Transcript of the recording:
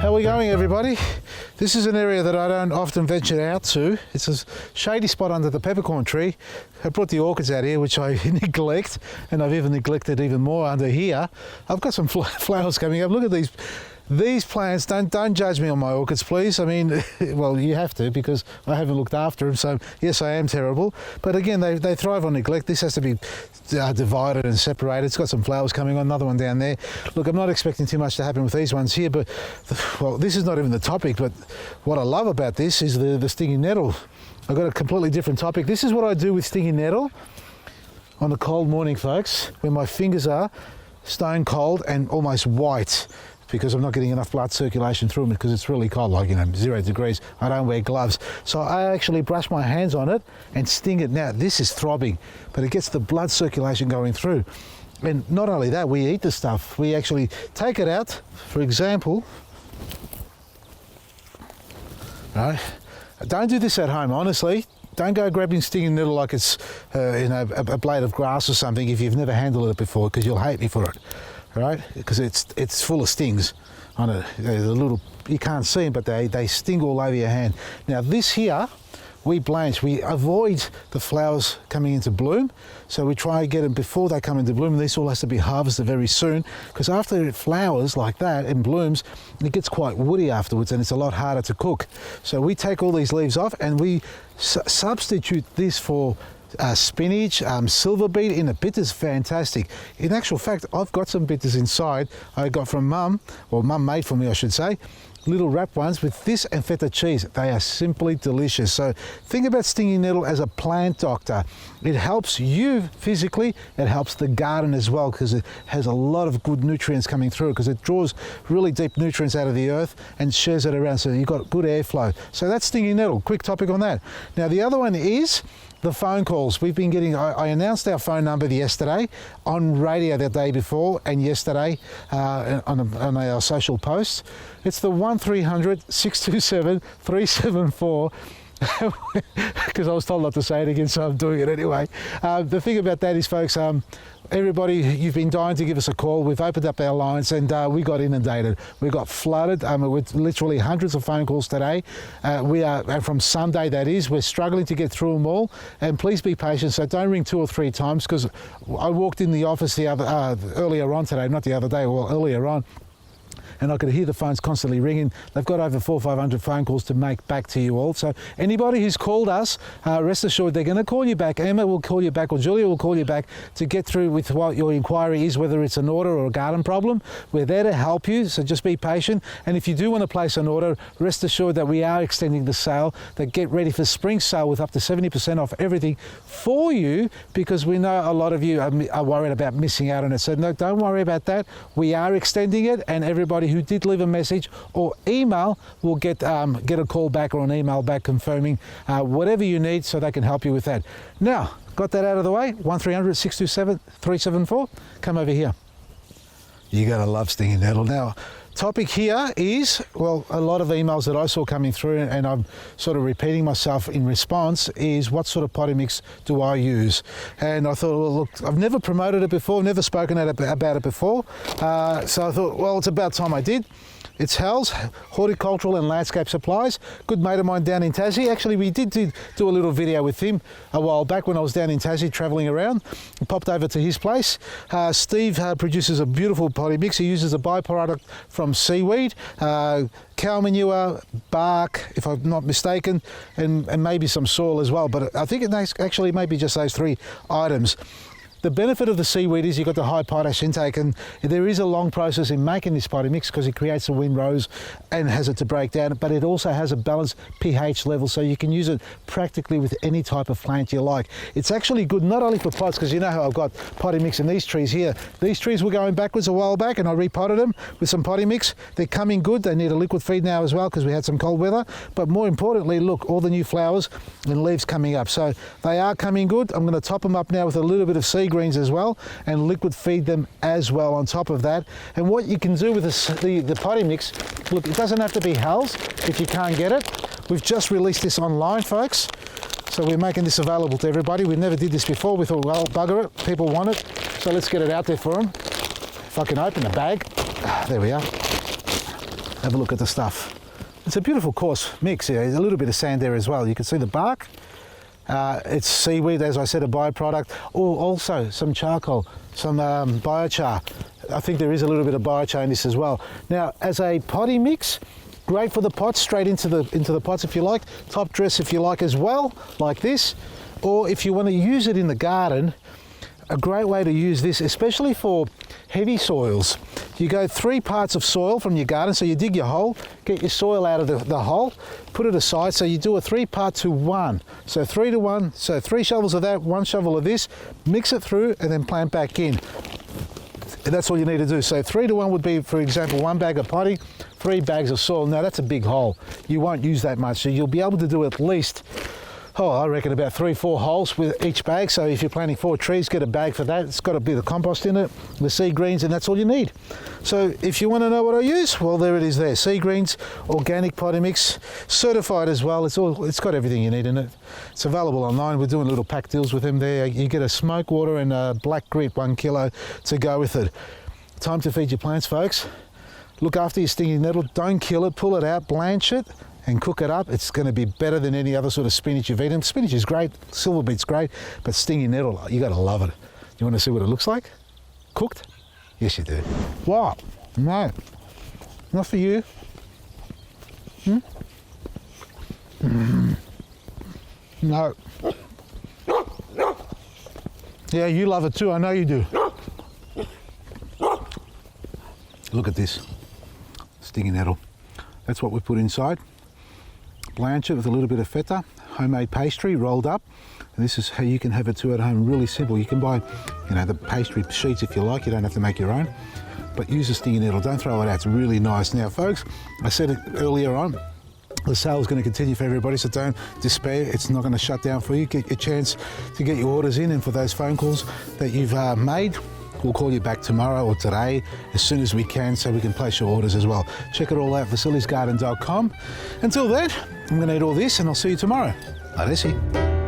How are we going, everybody? This is an area that I don't often venture out to. It's a shady spot under the peppercorn tree. I brought the orchids out here, which I neglect, and I've even neglected even more under here. I've got some flowers coming up. Look at these plants. Don't judge me on my orchids, please. I mean, well, you have to, because I haven't looked after them, so yes, I am terrible. But again, they thrive on neglect. This has to be divided and separated. It's got some flowers coming on, another one down there. Look, I'm not expecting too much to happen with these ones here, but, well, this is not even the topic, but what I love about this is the stinging nettle. I've got a completely different topic. This is what I do with stinging nettle on a cold morning, folks, when my fingers are stone cold and almost white, because I'm not getting enough blood circulation through them because it's really cold, like, 0 degrees. I don't wear gloves. So I actually brush my hands on it and sting it. Now, this is throbbing, but it gets the blood circulation going through. And not only that, we eat the stuff. We actually take it out, for example. Right? Don't do this at home, honestly. Don't go grabbing stinging nettle like it's a blade of grass or something if you've never handled it before, because you'll hate me for it. Right, because it's full of stings on it. The little, you can't see them, but they sting all over your hand. Now this here, we blanch. We avoid the flowers coming into bloom, so we try to get them before they come into bloom. And this all has to be harvested very soon, because after it flowers like that and blooms, it gets quite woody afterwards, and it's a lot harder to cook. So we take all these leaves off, and we substitute this for spinach, silver beet in a bitter's fantastic. In actual fact, I've got some bitters inside I got from Mum, or Mum made for me, I should say. Little wrap ones with this and feta cheese. They are simply delicious. So think about stinging nettle as a plant doctor. It helps you physically, it helps the garden as well, because it has a lot of good nutrients coming through, because it draws really deep nutrients out of the earth and shares it around, so you've got good airflow. So that's stinging nettle. Quick topic on that. Now the other one is the phone calls. We've been getting, I announced our phone number yesterday on radio the day before, and yesterday on our social posts. It's the 1300 627 374. Because I was told not to say it again, so I'm doing it anyway. The thing about that is, folks, everybody, you've been dying to give us a call. We've opened up our lines, and we got inundated. We got flooded with literally hundreds of phone calls today. We are, from Sunday that is, we're struggling to get through them all. And please be patient, so don't ring 2 or 3 times, because I walked in the office earlier on today, not the other day, well, earlier on, and I could hear the phones constantly ringing. They've got over 400 or 500 phone calls to make back to you all. So anybody who's called us, rest assured they're going to call you back. Emma will call you back, or Julia will call you back to get through with what your inquiry is, whether it's an order or a garden problem. We're there to help you, so just be patient. And if you do want to place an order, rest assured that we are extending the sale. That get ready for spring sale with up to 70% off everything for you, because we know a lot of you are worried about missing out on it. So no, don't worry about that. We are extending it, and everybody who did leave a message or email will get a call back or an email back confirming whatever you need, so they can help you with that. Now, got that out of the way, 1300 627 374. Come over here. You're going to love stinging nettle. Now, topic here is, well, a lot of emails that I saw coming through, and I'm sort of repeating myself in response, is what sort of potting mix do I use? And I thought, well, look, I've never promoted it before, never spoken about it before. So I thought, well, it's about time I did. It's Hal's Horticultural and Landscape Supplies. Good mate of mine down in Tassie. Actually, we did do a little video with him a while back when I was down in Tassie travelling around. I popped over to his place. Steve produces a beautiful potting mix. He uses a byproduct from seaweed, cow manure, bark, if I'm not mistaken, and maybe some soil as well. But I think it actually maybe just those 3 items. The benefit of the seaweed is you've got the high potash intake, and there is a long process in making this potting mix, because it creates the windrows and has it to break down, but it also has a balanced pH level, so you can use it practically with any type of plant you like. It's actually good not only for pots, because you know how I've got potting mix in these trees here. These trees were going backwards a while back, and I repotted them with some potting mix. They're coming good. They need a liquid feed now as well, because we had some cold weather. But more importantly, look, all the new flowers and leaves coming up. So they are coming good. I'm going to top them up now with a little bit of sea greens as well, and liquid feed them as well on top of that. And what you can do with the potting mix, look, it doesn't have to be Hal's if you can't get it. We've just released this online, folks, so we're making this available to everybody. We never did this before. We thought, well, bugger it, people want it, so let's get it out there for them. If I can open the bag, there we are. Have a look at the stuff. It's a beautiful coarse mix. There's a little bit of sand there as well. You can see the bark. It's seaweed, as I said, a byproduct. Or also some charcoal, some biochar. I think there is a little bit of biochar in this as well. Now, as a potty mix, great for the pots, straight into the pots if you like. Top dress if you like as well, like this. Or if you want to use it in the garden, a great way to use this, especially for heavy soils. You go 3 parts of soil from your garden, so you dig your hole, get your soil out of the hole, put it aside, so you do a 3-part to 1. So 3 to 1, so 3 shovels of that, 1 shovel of this, mix it through and then plant back in. And that's all you need to do. So 3 to 1 would be, for example, 1 bag of potting, 3 bags of soil. Now that's a big hole. You won't use that much, so you'll be able to do at least, I reckon about 3-4 holes with each bag. So if you're planting 4 trees, get a bag for that. It's got a bit of compost in it, the seed greens, and that's all you need. So if you want to know what I use, well, there it is there. Seed greens, organic potting mix, certified as well. It's got everything you need in it. It's available online. We're doing little pack deals with them there. You get a smoke water and a black grit 1 kilo to go with it. Time to feed your plants, folks. Look after your stinging nettle. Don't kill it. Pull it out, blanch it, and cook it up. It's going to be better than any other sort of spinach you've eaten. Spinach is great, silver beet's great, but stinging nettle, you got to love it. You want to see what it looks like? Cooked? Yes, you do. What? No, not for you. No. Yeah, you love it too, I know you do. Look at this, stinging nettle. That's what we put inside. Blanch it with a little bit of feta, homemade pastry rolled up. And this is how you can have it too at home, really simple. You can buy, the pastry sheets if you like, you don't have to make your own. But use the stinging nettle, don't throw it out, it's really nice. Now folks, I said it earlier on, the sale is going to continue for everybody, so don't despair. It's not going to shut down for you. Get your chance to get your orders in, and for those phone calls that you've made, we'll call you back tomorrow or today as soon as we can, so we can place your orders as well. Check it all out, vasili'sgarden.com. Until then, I'm going to eat all this and I'll see you tomorrow. Adesi.